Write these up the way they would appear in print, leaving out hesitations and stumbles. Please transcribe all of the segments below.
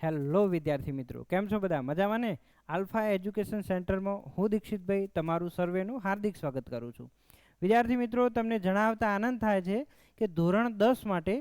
Hello વિદ્યાર્થી મિત્રો, કેમ છો બધા? મજામાં ને? આલ્ફા એજ્યુકેશન સેન્ટરમાં હું દીક્ષિતભાઈ તમારું સર્વેનું હાર્દિક સ્વાગત કરું છું. વિદ્યાર્થી મિત્રો, તમને જણાવતા આનંદ થાય છે કે ધોરણ 10 માટે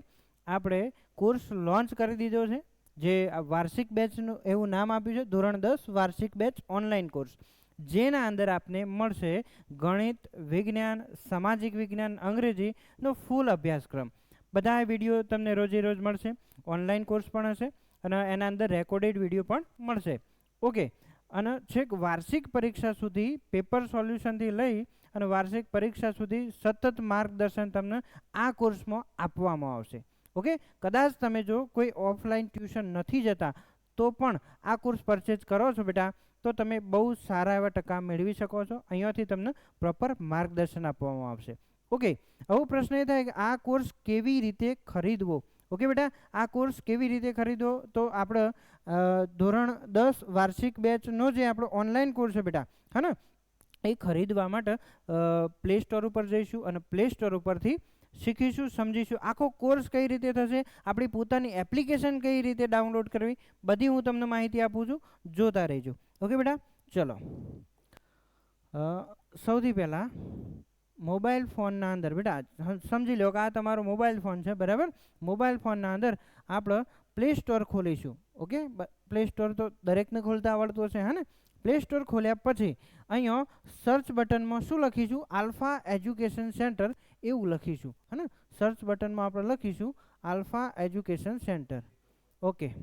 આપણે કોર્સ લોન્ચ કરી દીધો છે, જે વાર્ષિક બેચનું એવું નામ આપ્યું છે, ધોરણ 10 વાર્ષિક બેચ ઓનલાઈન કોર્સ, જેના અંદર આપને મળશે ગણિત, વિજ્ઞાન, સામાજિક વિજ્ઞાન, અંગ્રેજીનો ફૂલ અભ્યાસક્રમ. બધા વિડીયો તમને રોજે રોજ મળશે, ઓનલાઈન કોર્સ પણ હશે અને એના અંદર રેકોર્ડેડ વિડીયો પણ મળશે. ઓકે, અને છેક વાર્ષિક પરીક્ષા સુધી પેપર સોલ્યુશનથી લઈ અને વાર્ષિક પરીક્ષા સુધી સતત માર્ગદર્શન તમને આ કોર્સમાં આપવામાં આવશે. ઓકે, કદાચ તમે જો કોઈ ઓફલાઈન ટ્યુશન નથી જતા તો પણ આ કોર્સ પરચેજ કરો છો બેટા, તો તમે બહુ સારા એવા ટકા મેળવી શકો છો. અહીંયાથી તમને પ્રોપર માર્ગદર્શન આપવામાં આવશે. ઓકે, હવે પ્રશ્ન એ થાય કે આ કોર્સ કેવી રીતે ખરીદવો. ઓકે બેટા, આ કોર્સ કેવી રીતે ખરીદવો? તો આપણે ધોરણ 10 વાર્ષિક બેચનો જે આપણો ઓનલાઈન કોર્સ છે બેટા, હા ને, એ ખરીદવા માટે પ્લે સ્ટોર ઉપર જઈશું અને પ્લે સ્ટોર ઉપરથી શીખીશું, સમજીશું આખો કોર્સ કઈ રીતે થશે, આપણી પોતાની એપ્લિકેશન કઈ રીતે ડાઉનલોડ કરવી, બધી હું તમને માહિતી આપું છું, જોતા રહેજો. ઓકે બેટા, ચલો સૌથી પહેલાં મોબાઈલ ફોનના અંદર બેટા સમજી લો કે આ તમારો મોબાઈલ ફોન છે, બરાબર. મોબાઈલ ફોનના અંદર આપણે પ્લે સ્ટોર ખોલીશું. ઓકે, પ્લે સ્ટોર તો દરેકને ખોલતા આવડતું હશે, હા ને. પ્લે સ્ટોર ખોલ્યા પછી અહીંયા સર્ચ બટનમાં શું લખીશું? આલ્ફા એજ્યુકેશન સેન્ટર એવું લખીશું, હા ને. સર્ચ બટનમાં આપણે લખીશું આલ્ફા એજ્યુકેશન સેન્ટર. ઓકે,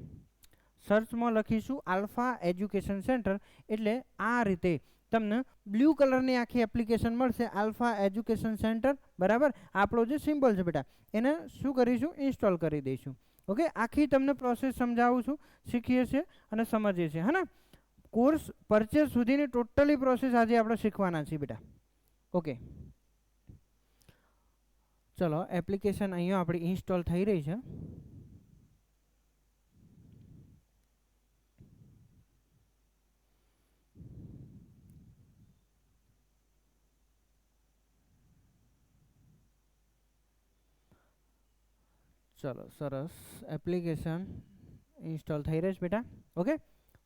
સર્ચમાં લખીશું આલ્ફા એજ્યુકેશન સેન્ટર, એટલે આ રીતે તમને બ્લુ કલરની આખી એપ્લિકેશન મળશે, આલ્ફા એજ્યુકેશન સેન્ટર, બરાબર. આપણો જે સિમ્બોલ છે બેટા એને શું કરીશું? ઇન્સ્ટોલ કરી દઈશું. ઓકે, આખી તમને પ્રોસેસ સમજાવું છું, શીખીએ છીએ અને સમજીએ છીએ, હા ને. કોર્સ પરચેસ સુધીની ટોટલી પ્રોસેસ આજે આપણે શીખવાના છીએ બેટા. ઓકે, ચલો એપ્લિકેશન અહીંયા આપણી ઇન્સ્ટોલ થઈ રહી છે. ચલો સરસ, એપ્લિકેશન ઇન્સ્ટોલ થઈ રહી છે બેટા. ઓકે,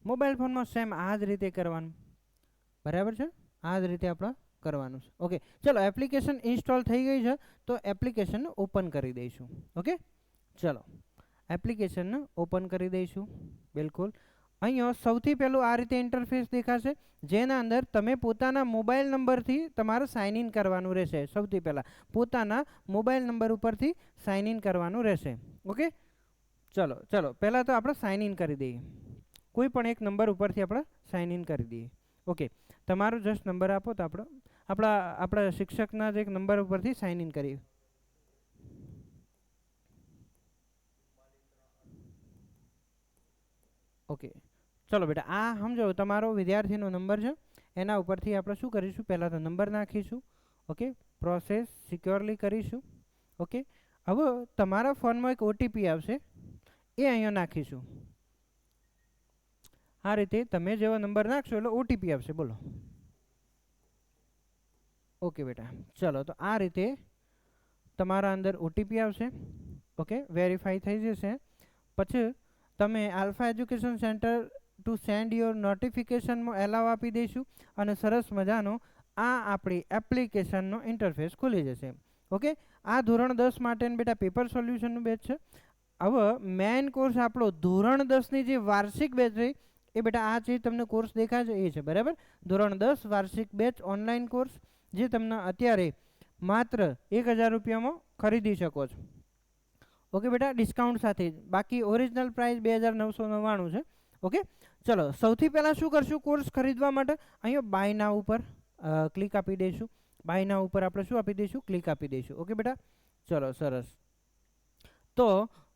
મોબાઈલ ફોનમાં સેમ આ જ રીતે કરવાનું, બરાબર છે, આ જ રીતે આપણે કરવાનું છે. ઓકે, ચલો એપ્લિકેશન ઇન્સ્ટોલ થઈ ગઈ છે તો એપ્લિકેશનને ઓપન કરી દઈશું. ઓકે, ચલો એપ્લિકેશનને ઓપન કરી દઈશું. બિલકુલ, અહીંયા સૌથી પહેલું આ રીતે ઇન્ટરફેસ દેખાશે, જેના અંદર તમે પોતાના મોબાઈલ નંબરથી તમારે સાઇન ઇન કરવાનું રહેશે. સૌથી પહેલાં પોતાના મોબાઈલ નંબર ઉપરથી સાઇન ઇન કરવાનું રહેશે. ઓકે, ચલો પહેલાં તો આપણે સાઇન ઇન કરી દઈએ, કોઈ પણ એક નંબર ઉપરથી આપણે સાઇન ઇન કરી દઈએ. ઓકે, તમારો જસ્ટ નંબર આપો તો આપણા શિક્ષકના જ એક નંબર ઉપરથી સાઇન ઇન કરીએ. ઓકે, ચલો બેટા, આ સમજો તમારો વિદ્યાર્થીનો નંબર છે, એના ઉપરથી આપણે શું કરીશું? પહેલાં તો નંબર નાખીશું. ઓકે, પ્રોસેસ સિક્યોરલી કરીશું. ઓકે, હવે તમારા ફોનમાં એક ઓટીપી આવશે, એ અહીંયા નાખીશું. આ રીતે તમે જેવો નંબર નાખશો એટલે ઓટીપી આવશે. બોલો. ઓકે બેટા, ચલો તો આ રીતે તમારા અંદર ઓટીપી આવશે. ઓકે, વેરીફાઈ થઈ જશે. પછી તમે Alpha Education Centre to send your નોટિફિકેશનમાં એલાવ આપી દઈશું અને સરસ મજાનો આ આપણી એપ્લિકેશનનો ઇન્ટરફેસ ખુલી જશે. ઓકે, આ ધોરણ 10 માટેનું બેટા પેપર સોલ્યુશનનું બેચ છે. હવે મેઇન કોર્સ આપણો ધોરણ 10ની જે વાર્ષિક બેચ રહી એ બેટા આ જે તમને કોર્સ દેખાય છે એ છે, બરાબર. ધોરણ 10 વાર્ષિક બેચ ઓનલાઈન કોર્સ, જે તમને અત્યારે માત્ર 1000 રૂપિયામાં ખરીદી શકો છો. ઓકે બેટા, ડિસ્કાઉન્ટ સાથે, બાકી ઓરિજિનલ પ્રાઇસ 2999 છે. ઓકે, ચલો સૌથી પહેલાં શું કરશું? કોર્સ ખરીદવા માટે અહીંયા બાય નાવ ઉપર ક્લિક આપી દઈશું. બાય નાવ ઉપર આપણે શું આપી દઈશું? ક્લિક આપી દઈશું. ઓકે બેટા, ચલો સરસ. તો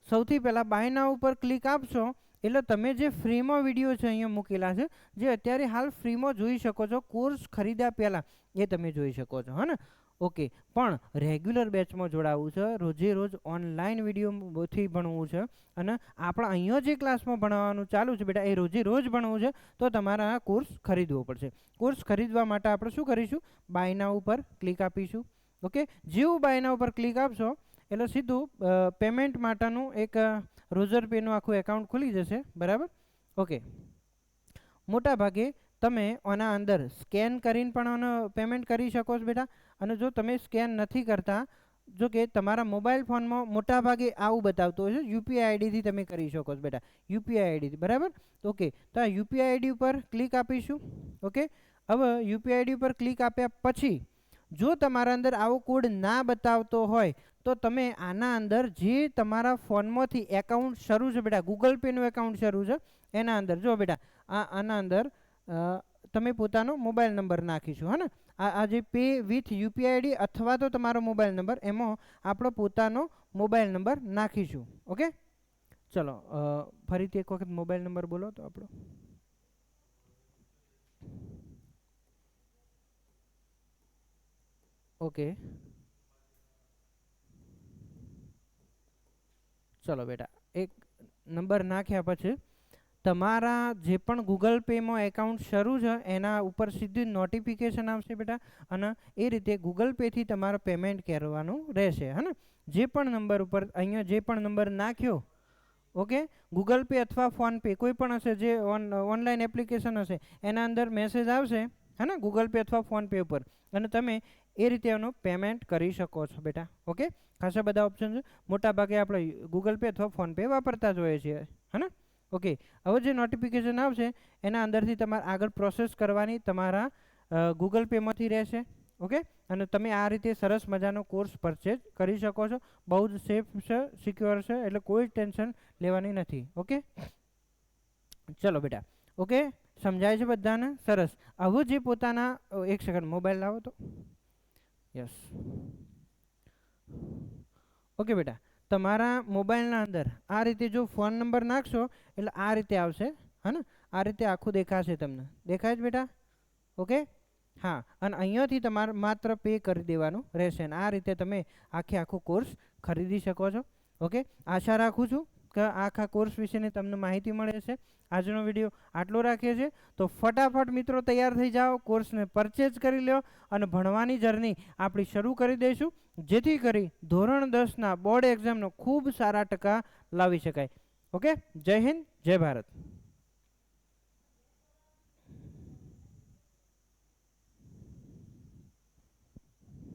સૌથી પહેલાં બાય નાવ ઉપર ક્લિક આપશો એટલે તમે જે ફ્રીમાં વિડીયો છે અહીંયા મૂકેલા છે, જે અત્યારે હાલ ફ્રીમાં જોઈ શકો છો, કોર્સ ખરીદ્યા પહેલાં એ તમે જોઈ શકો છો, હા ને. ઓકે, પણ રેગ્યુલર બેચમાં જોડાવવું છે, રોજે રોજ ઓનલાઈન વિડીયોથી ભણવું છે અને આપણે અહીંયા જે ક્લાસમાં ભણવાનું ચાલુ છે બેટા એ રોજે રોજ ભણવું છે, તો તમારે આ કોર્સ ખરીદવો પડશે. કોર્સ ખરીદવા માટે આપણે શું કરીશું? બાયના ઉપર ક્લિક આપીશું. ઓકે, જેવું બાયના ઉપર ક્લિક આપશો એટલે સીધું પેમેન્ટ માટેનું એક રોઝર પેનું આખું એકાઉન્ટ ખુલી જશે, બરાબર. ઓકે, મોટા ભાગે તમે આના અંદર સ્કેન કરીને પણ આનો પેમેન્ટ કરી શકો છો બેટા. અને જો તમે સ્કેન નથી કરતા, જો કે તમારા મોબાઈલ ફોનમાં મોટા ભાગે આવું બતાવતું હોય છે, યુપીઆઈ આઈડીથી તમે કરી શકો છો બેટા, યુપીઆઈ આઈડીથી, બરાબર. ઓકે, તો આ યુપીઆઈ આઈડી ઉપર ક્લિક આપીશું. ઓકે, હવે યુપીઆઈ આઈડી ઉપર ક્લિક આપ્યા પછી જો તમારા અંદર આવો કોડ ના બતાવતો હોય તો તમે આના અંદર જે તમારા ફોનમાંથી એકાઉન્ટ શરૂ છે બેટા, ગૂગલ પેનું એકાઉન્ટ શરૂ છે એના અંદર જો બેટા આના અંદર તમે પોતાનો મોબાઈલ નંબર નાખીશું, હા ને. આ જે પે વિથ યુપીઆઈ આઈડી અથવા તો તમારો મોબાઈલ નંબર, એમાં આપણો પોતાનો મોબાઈલ નંબર નાખીશું. ઓકે, ચલો ફરીથી એક વખત મોબાઈલ નંબર બોલો તો આપણો. ઓકે, ચલો બેટા, એક નંબર નાખ્યા પછી તમારા જે પણ ગૂગલ પેમાં એકાઉન્ટ શરૂ છે એના ઉપર સીધું નોટિફિકેશન આવશે બેટા, અને એ રીતે ગૂગલ પેથી તમારે પેમેન્ટ કરવાનું રહેશે, હે ને. જે પણ નંબર ઉપર અહીંયા જે પણ નંબર નાખ્યો, ઓકે, ગૂગલ પે અથવા ફોનપે કોઈ પણ હશે, જે ઓનલાઈન એપ્લિકેશન હશે એના અંદર મેસેજ આવશે, હે ને, ગૂગલ પે અથવા ફોનપે ઉપર, અને તમે એ રીતે એનું પેમેન્ટ કરી શકો છો બેટા. ઓકે, ખાસા બધા ઓપ્શન છે, મોટા ભાગે આપણે ગૂગલ પે અથવા ફોનપે વાપરતા જ હોઈએ છીએ, હે ને. ઓકે, હવે જે નોટિફિકેશન આવશે એના અંદરથી તમારે આગળ પ્રોસેસ કરવાની તમારા ગૂગલ પેમાંથી રહેશે. ઓકે, અને તમે આ રીતે સરસ મજાનો કોર્સ પરચેઝ કરી શકો છો. બહુ જ સેફ છે, સિક્યોર છે, એટલે કોઈ ટેન્શન લેવાની નથી. ઓકે, ચલો બેટા. ઓકે, સમજાય છે બધાને? સરસ. હવે જે પોતાના એક સેકન્ડ મોબાઈલ લાવો તો. યસ, ઓકે બેટા, તમારા મોબાઈલના અંદર આ રીતે જો ફોન નંબર નાખશો એટલે આ રીતે આવશે, હા ને. આ રીતે આખું દેખાશે તમને, દેખાય છે બેટા? ઓકે, હા, અને અહીંયાથી તમારે માત્ર પે કરી દેવાનું રહેશે, અને આ રીતે તમે આખો કોર્સ ખરીદી શકો છો. ઓકે, આશા રાખું છું કે આખા કોર્સ વિશેની તમને માહિતી મળે છે. આજનો વિડીયો આટલો રાખીએ છીએ, તો ફટાફટ મિત્રો તૈયાર થઈ જાઓ, કોર્સને પરચેઝ કરી લો અને ભણવાની જર્ની આપણી શરૂ કરી દઈશું, જેથી કરી ધોરણ 10ના બોર્ડ એક્ઝામનો ખૂબ સારા ટકા લાવી શકાય. ઓકે, જય હિન્દ, જય ભારત.